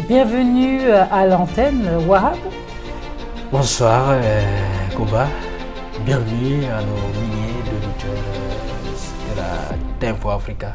Bienvenue à l'antenne, Wahab. Bonsoir, Koba. Bienvenue à nos milliers d'auditeurs de la Tempo Africa.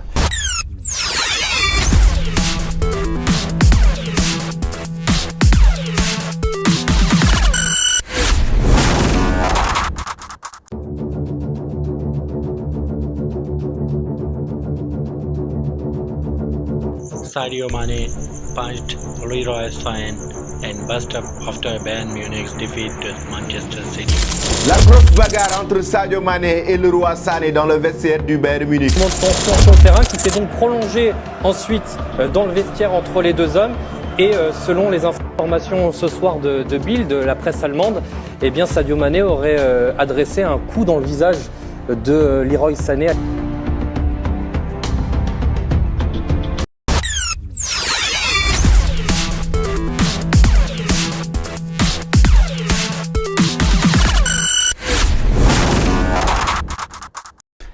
Sadio Mane punched Leroy Sane and bust up after Bayern Munich's defeat to Manchester City. La grosse bagarre entre Sadio Mane et Leroy Sané dans le vestiaire du Bayern Munich. Une tension sur le terrain qui s'est donc prolongée ensuite dans le vestiaire entre les deux hommes. Et selon les informations ce soir de Bild, de la presse allemande, eh bien Sadio Mane aurait adressé un coup dans le visage de Leroy Sané.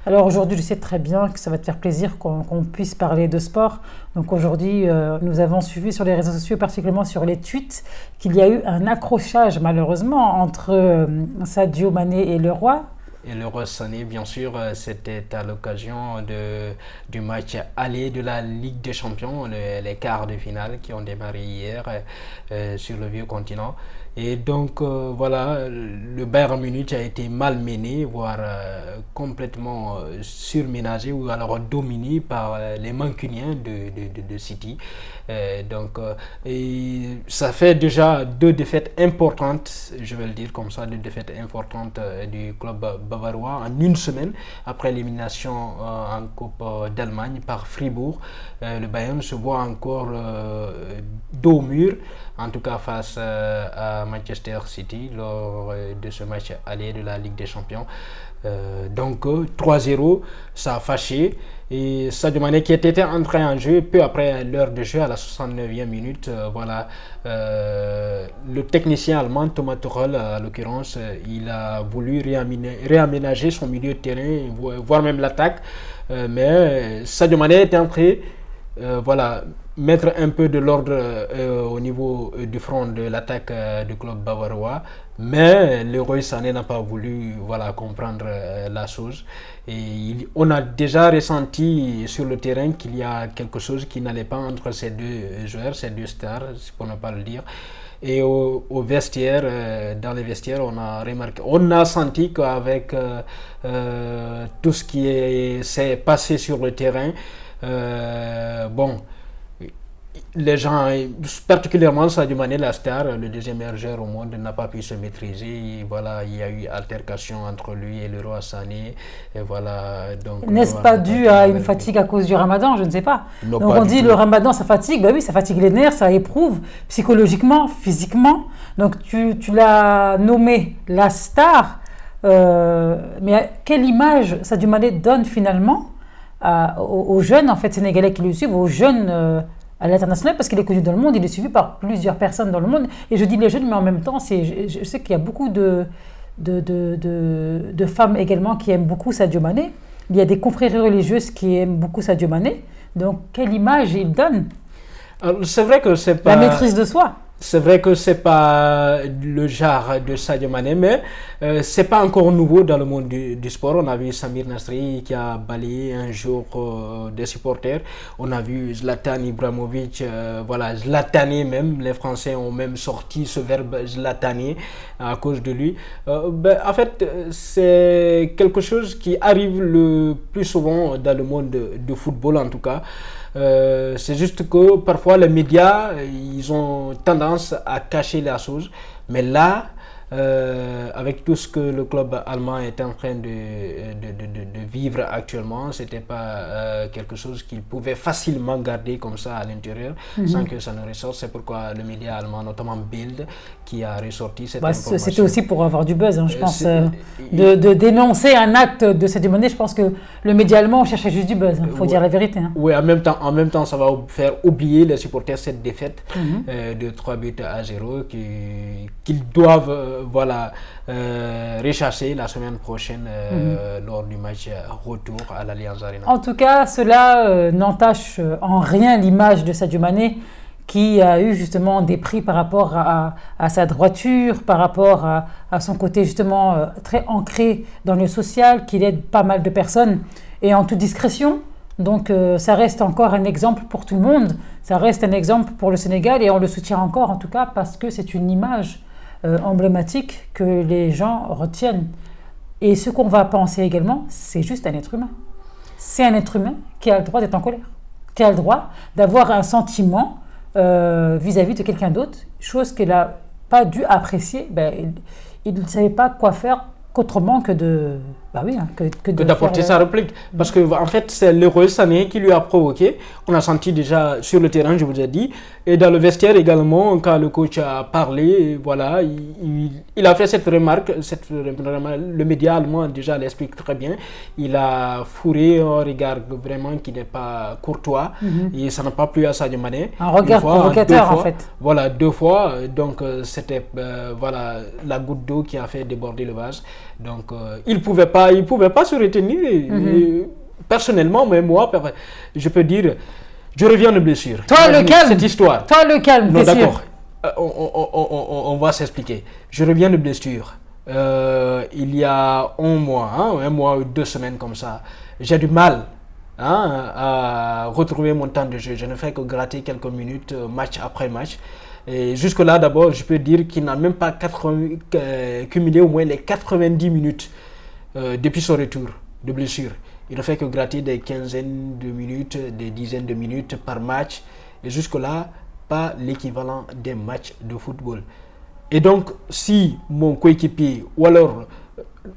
Alors aujourd'hui, je sais très bien que ça va te faire plaisir qu'on puisse parler de sport. Donc aujourd'hui, nous avons suivi sur les réseaux sociaux, particulièrement sur les tweets, qu'il y a eu un accrochage malheureusement entre Sadio Mane et Leroy. Et Leroy Sané, bien sûr, c'était à l'occasion du match aller de la Ligue des Champions, les quarts de finale qui ont démarré hier sur le vieux continent. Et donc voilà, le Bayern Munich a été malmené, voire complètement surménagé ou alors dominé par les Mancuniens de City. Et ça fait déjà deux défaites importantes, je vais le dire comme ça, deux défaites importantes du club bavarois en une semaine après l'élimination en Coupe d'Allemagne par Fribourg. Le Bayern se voit encore dos au mur, en tout cas face à Manchester City lors de ce match aller de la Ligue des Champions. Donc 3-0, ça a fâché. Et Sadio Mane qui était entré en jeu peu après l'heure de jeu à la 69e minute, le technicien allemand Thomas Tuchel à l'occurrence, il a voulu réaménager son milieu de terrain, voire même l'attaque, mais Sadio Mane est entré mettre un peu de l'ordre au niveau du front de l'attaque du club bavarois, mais Leroy Sané n'a pas voulu comprendre la chose. Et on a déjà ressenti sur le terrain qu'il y a quelque chose qui n'allait pas entre ces deux joueurs, ces deux stars, pour ne pas le dire. Et au vestiaire, dans les vestiaires, on a senti qu'avec tout ce qui s'est passé sur le terrain, les gens, particulièrement Sadio Mane, la star, le deuxième meilleur joueur au monde, n'a pas pu se maîtriser. Et voilà, il y a eu altercation entre lui et Leroy Sané. Et voilà, donc, n'est-ce pas dû à une fatigue à cause du ramadan? Je ne sais pas. Non, donc pas on dit tout. Le ramadan, ça fatigue. Ben oui, ça fatigue les nerfs, ça éprouve psychologiquement, physiquement. Donc tu l'as nommé la star. Mais quelle image Sadio Mane donne finalement aux jeunes sénégalais qui le suivent, aux jeunes à l'international, parce qu'il est connu dans le monde, il est suivi par plusieurs personnes dans le monde. Et je dis les jeunes, mais en même temps, je sais qu'il y a beaucoup de femmes également qui aiment beaucoup Sadio Mane. Il y a des confréries religieuses qui aiment beaucoup Sadio Mane. Donc, quelle image il donne? Alors, c'est vrai que c'est pas... La maîtrise de soi. C'est vrai que c'est pas le genre de Sadio Mane, mais c'est pas encore nouveau dans le monde du sport. On a vu Samir Nasri qui a balayé un jour des supporters. On a vu Zlatan Ibrahimovic, Zlatané même. Les Français ont même sorti ce verbe Zlatané à cause de lui. En fait, c'est quelque chose qui arrive le plus souvent dans le monde du football en tout cas. C'est juste que parfois les médias ils ont tendance à cacher la chose, mais là avec tout ce que le club allemand est en train de vivre actuellement, c'était pas quelque chose qu'il pouvait facilement garder comme ça à l'intérieur sans que ça ne ressorte. C'est pourquoi le média allemand, notamment Bild, qui a ressorti cette information. C'était aussi pour avoir du buzz, je pense, de dénoncer un acte de Sadio Mane. Je pense que le média allemand cherchait juste du buzz, il faut dire la vérité. Oui, en même temps, ça va faire oublier les supporters cette défaite de 3-0 qu'ils doivent rechasser la semaine prochaine lors du match retour à l'Allianz Arena. En tout cas, cela n'entache en rien l'image de Sadio Mane, qui a eu justement des prix par rapport à sa droiture, par rapport à son côté justement très ancré dans le social, qu'il aide pas mal de personnes et en toute discrétion. Donc ça reste encore un exemple pour tout le monde, ça reste un exemple pour le Sénégal et on le soutient encore en tout cas parce que c'est une image emblématique que les gens retiennent. Et ce qu'on va penser également, c'est juste un être humain. C'est un être humain qui a le droit d'être en colère, qui a le droit d'avoir un sentiment vis-à-vis de quelqu'un d'autre, chose qu'il n'a pas dû apprécier. Il ne savait pas quoi faire qu'autrement que de... que d'apporter sa réplique. Parce que en fait, c'est l'heureux Sané qui lui a provoqué. On a senti déjà sur le terrain, je vous ai dit. Et dans le vestiaire également, quand le coach a parlé, voilà, il a fait cette remarque. Le média allemand déjà l'explique très bien. Il a fourré un regard vraiment qui n'est pas courtois. Et ça n'a pas plu à Sadio Mané. Un regard provocateur en fait. Voilà, 2 fois. Donc c'était voilà, la goutte d'eau qui a fait déborder le vase. Donc il pouvait pas se retenir. Personnellement, mais moi, je peux dire, je reviens de blessure. Toi le calme. Cette histoire. Toi le calme. Non, d'accord. On va s'expliquer. Je reviens de blessure. Il y a 1 mois ou 2 semaines comme ça. J'ai du mal à retrouver mon temps de jeu. Je ne fais que gratter quelques minutes match après match. Et jusque-là, d'abord, je peux dire qu'il n'a même pas cumulé au moins les 90 minutes depuis son retour de blessure. Il ne fait que gratter des quinzaines de minutes, des dizaines de minutes par match. Et jusque-là, pas l'équivalent des matchs de football. Et donc, si mon coéquipier, ou alors,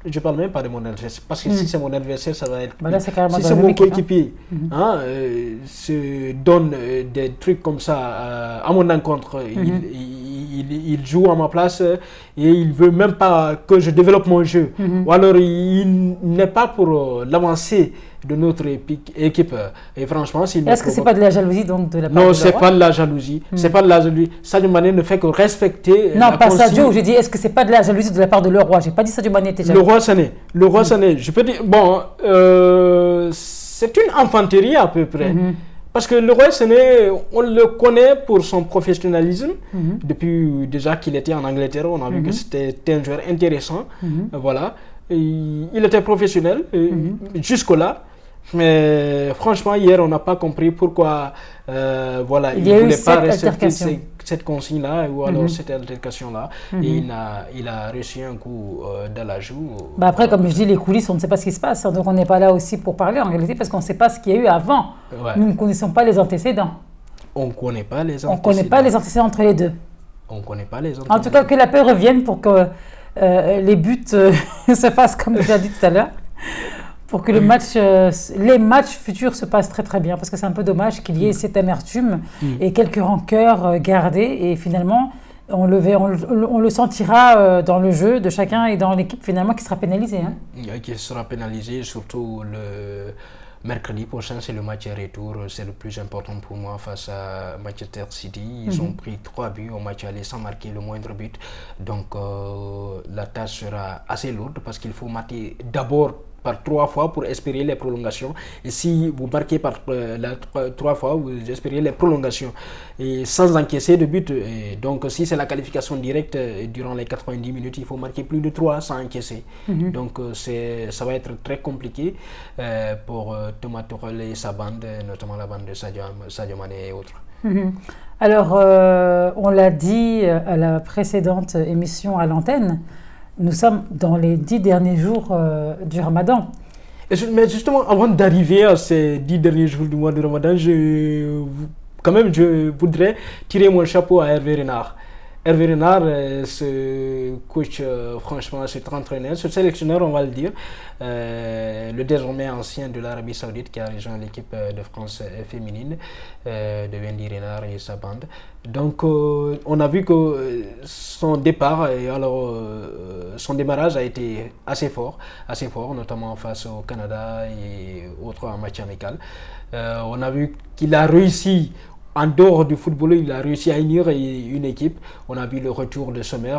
je ne parle même pas de mon adversaire, parce que si c'est mon adversaire, ça va être... si c'est mon coéquipier, se donne des trucs comme ça à mon encontre, il joue à ma place et il ne veut même pas que je développe mon jeu. Ou alors, il n'est pas pour l'avancée de notre équipe. Et franchement, est-ce que ce n'est pas de la jalousie donc de la part Non, ce n'est pas de la jalousie. C'est pas de la jalousie. Sadio Mané ne fait que respecter. Non, pas Sadio. J'ai dit, est-ce que ce n'est pas de la jalousie de la part de Leroy? J'ai pas dit Sadio Mané était jaloux. Le roi Sané. Je peux dire, bon, c'est une enfanterie à peu près. Parce que le roi Sané, on le connaît pour son professionnalisme. Depuis déjà qu'il était en Angleterre, on a vu que c'était un joueur intéressant. Voilà. Et il était professionnel jusque-là. Mais franchement, hier, on n'a pas compris pourquoi voilà, il ne voulait pas respecter cette consigne-là ou alors cette altercation-là. Et il a reçu un coup dans la joue. Après, comme je dis, les coulisses, on ne sait pas ce qui se passe. Donc, on n'est pas là aussi pour parler en réalité parce qu'on ne sait pas ce qu'il y a eu avant. Nous ne connaissons pas les antécédents. On ne connaît pas les antécédents. On ne connaît pas les antécédents entre les deux. On ne connaît pas les antécédents. En tout cas, que la paix revienne pour que les buts se fassent comme tu as dit tout à l'heure. Pour que les matchs futurs se passent très très bien, parce que c'est un peu dommage qu'il y ait cette amertume et quelques rancœurs gardées, et finalement on le sentira dans le jeu de chacun et dans l'équipe finalement qui sera pénalisée. Qui sera pénalisée, surtout le mercredi prochain, c'est le match retour, c'est le plus important pour moi face à Manchester City. Ils ont pris 3 buts au match aller sans marquer le moindre but, donc la tâche sera assez lourde parce qu'il faut marquer d'abord par 3 fois pour espérer les prolongations. Et si vous marquez par 3 fois, vous espérez les prolongations. Et sans encaisser de but. Et donc, si c'est la qualification directe durant les 90 minutes, il faut marquer plus de 3 sans encaisser. Donc, ça va être très compliqué pour Thomas Tuchel et sa bande, notamment la bande de Sadio Mané et autres. Alors, on l'a dit à la précédente émission à l'antenne, nous sommes dans les 10 derniers jours du Ramadan. Mais justement, avant d'arriver à ces 10 derniers jours du mois de Ramadan, je voudrais tirer mon chapeau à Hervé Renard. Hervé Renard, ce coach, franchement, cet entraîneur, ce sélectionneur, on va le dire, le désormais ancien de l'Arabie Saoudite qui a rejoint l'équipe de France féminine, de Wendy Renard et sa bande. Donc, on a vu que son départ, et alors son démarrage a été assez fort, notamment face au Canada et autres en match amical. On a vu qu'il a réussi en dehors du football, il a réussi à unir une équipe. On a vu le retour de Sommer,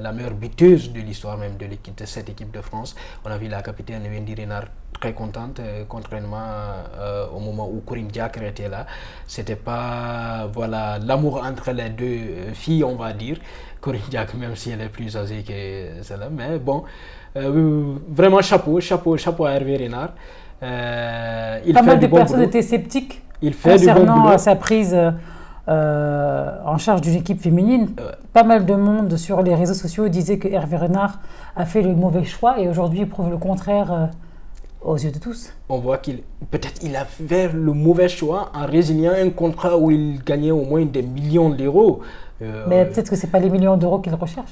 la meilleure buteuse de l'histoire même de cette équipe de France. On a vu la capitaine Wendy Renard très contente, contrairement au moment où Corinne Diacre était là. C'était pas l'amour entre les deux filles, on va dire. Corinne Diacre, même si elle est plus âgée que celle-là. Mais bon, vraiment chapeau à Hervé Renard. Pas mal de personnes étaient sceptiques concernant sa prise en charge d'une équipe féminine. Pas mal de monde sur les réseaux sociaux disait que Hervé Renard a fait le mauvais choix et aujourd'hui il prouve le contraire aux yeux de tous. On voit qu'il a fait le mauvais choix en résiliant un contrat où il gagnait au moins des millions d'euros. Mais peut-être que ce n'est pas les millions d'euros qu'il recherche.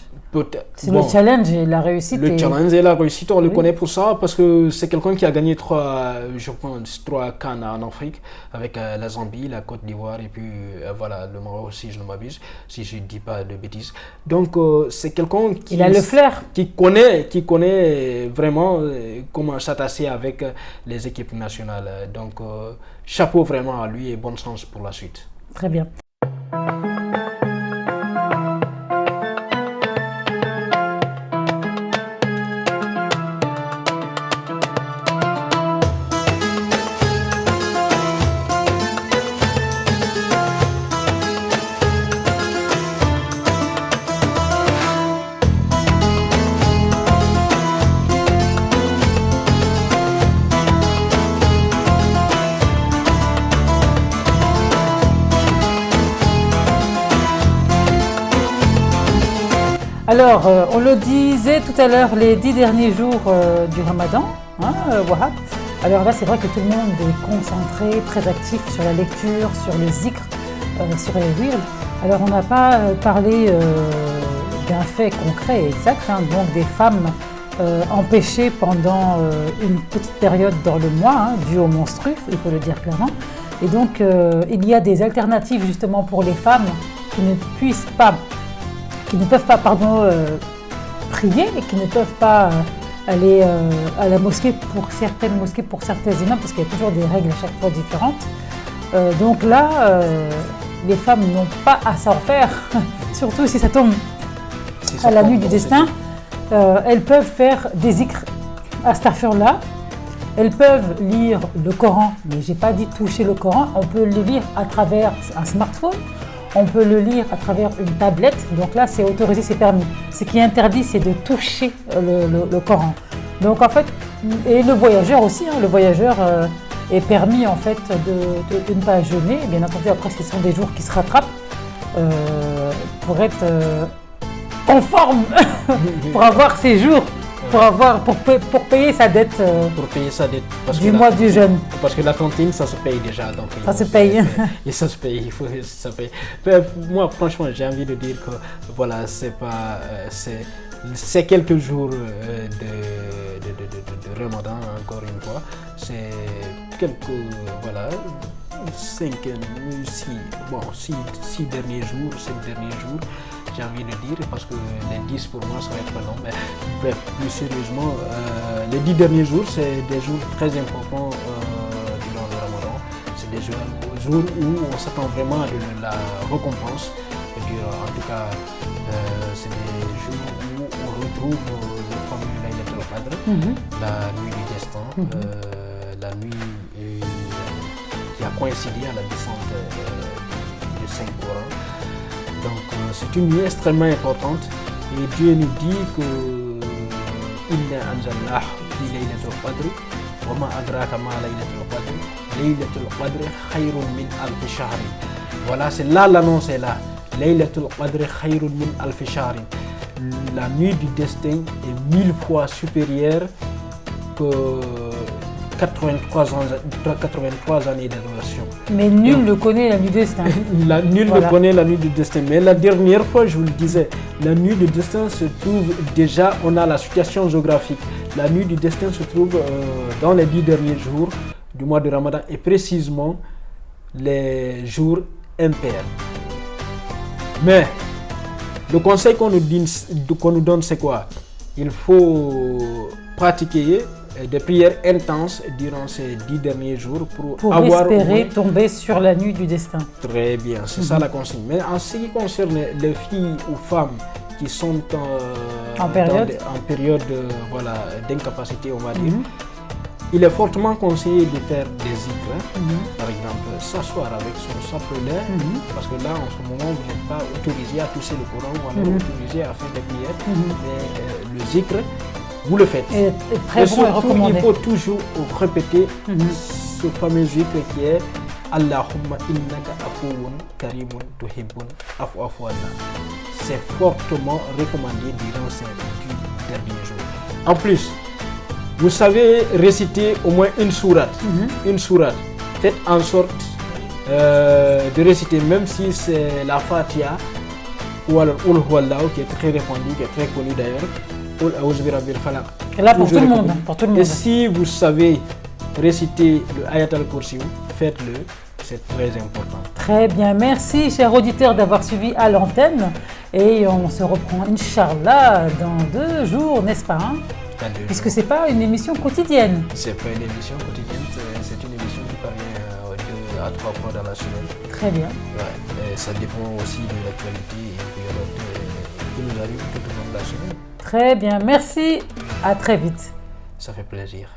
C'est bon, le challenge et la réussite. Le challenge et la réussite, on le connaît pour ça parce que c'est quelqu'un qui a gagné 3 CAN en Afrique avec la Zambie, la Côte d'Ivoire et puis le Maroc, si je ne m'abuse, si je ne dis pas de bêtises. Donc c'est quelqu'un qui il a le flair, qui connaît vraiment comment s'attacher avec les équipes nationales. Donc chapeau vraiment à lui et bonne chance pour la suite. Très bien. Alors, on le disait tout à l'heure, les 10 derniers jours du Ramadan, Wahab. Alors là, c'est vrai que tout le monde est concentré, très actif sur la lecture, sur les zikrs, sur les wirds. Alors, on n'a pas parlé d'un fait concret et exact, donc des femmes empêchées pendant une petite période dans le mois, due au menstru, il faut le dire clairement. Et donc, il y a des alternatives justement pour les femmes qui ne peuvent pas prier et qui ne peuvent pas aller à la mosquée pour certaines mosquées, pour certains imams, parce qu'il y a toujours des règles à chaque fois différentes. Donc là, les femmes n'ont pas à s'en faire, surtout si ça tombe à la nuit du destin. Elles peuvent faire des zikrs astaghfirullah. Elles peuvent lire le Coran, mais je n'ai pas dit toucher le Coran. On peut le lire à travers un smartphone. On peut le lire à travers une tablette, donc là c'est autorisé, c'est permis. Ce qui est interdit, c'est de toucher le Coran. Donc en fait, et le voyageur aussi, le voyageur est permis en fait de ne pas jeûner. Bien entendu, après ce sont des jours qui se rattrapent pour être en forme, pour avoir ces jours, pour payer sa dette. Pour payer sa dette. Du mois du jeûne. Parce que la cantine, ça se paye déjà. Donc ça se paye. Et ça se paye, il faut que ça paye. Moi, franchement, j'ai envie de dire que voilà, c'est pas. C'est quelques jours de Ramadan, encore une fois. C'est quelques. Voilà. 6 derniers jours, 7 derniers jours, j'ai envie de dire, parce que les 10 pour moi ça va être long, mais bref, plus sérieusement, les 10 derniers jours, c'est des jours très importants durant le Ramadan. C'est des jours où on s'attend vraiment à de la récompense. Et puis, en tout cas, c'est des jours où on retrouve le fameux Laylatul Qadr, la nuit du destin, la nuit qui a coïncidé à la descente du Saint-Coran. Donc c'est une nuit extrêmement importante et Dieu nous dit que Inna anzalnahu fi laylatil qadr wa ma adraka ma laylatul qadr laylatul qadr khayrun min alf shahr. Voilà, c'est là l'annonce est là. Laylatul qadr khayrun min alf shahr. La nuit du destin est 1000 fois supérieure que 83 années d'adoration. Mais nul ne connaît la nuit du destin. Nul ne connaît la nuit du destin. Mais la dernière fois, je vous le disais, la nuit du destin se trouve déjà, on a la situation géographique. La nuit du destin se trouve dans les 10 derniers jours du mois de Ramadan et précisément les jours impairs. Mais le conseil qu'on nous donne, c'est quoi? Il faut pratiquer des prières intenses durant ces 10 derniers jours Pour avoir au espérer moins- tomber sur la nuit du destin. Très bien, c'est ça la consigne. Mais en ce qui concerne les filles ou femmes qui sont En période. en période voilà, d'incapacité, on va dire, il est fortement conseillé de faire des zikrs. Par exemple, s'asseoir avec son chapelet, parce que là, en ce moment, vous n'êtes pas autorisé à toucher le Coran ou alors autorisé à faire des prières. Mais le zikr, vous le faites. Et très Et bon et surtout, recommandé. il faut toujours répéter ce fameux zikr qui est Allahumma innaka afuwun karimun tuhibbun afu afwana. C'est fortement recommandé durant ces 10 derniers jours. En plus, vous savez réciter au moins une sourate. Une sourate. Faites en sorte de réciter, même si c'est la Fatiha ou alors Ul Huwallahu, qui est très répandu, qui est très connu d'ailleurs. Ul A'udhu Birabbil Falaq. Et là, pour tout Toujours le monde. répandu. Pour tout le Et monde. si vous savez réciter le Ayat al-Kursi, faites-le, c'est très important. Très bien, merci chers auditeurs d'avoir suivi à l'antenne et on se reprend Inch'Allah dans 2 jours, n'est-ce pas hein? Dans 2 Puisque jours. c'est pas une émission quotidienne. C'est pas une émission quotidienne, c'est une émission qui parvient 2 à 3 fois dans la semaine. Très bien. Ouais, et ça dépend aussi de l'actualité et qui nous arrive tout au long de la semaine. Très bien, merci. À très vite. Ça fait plaisir.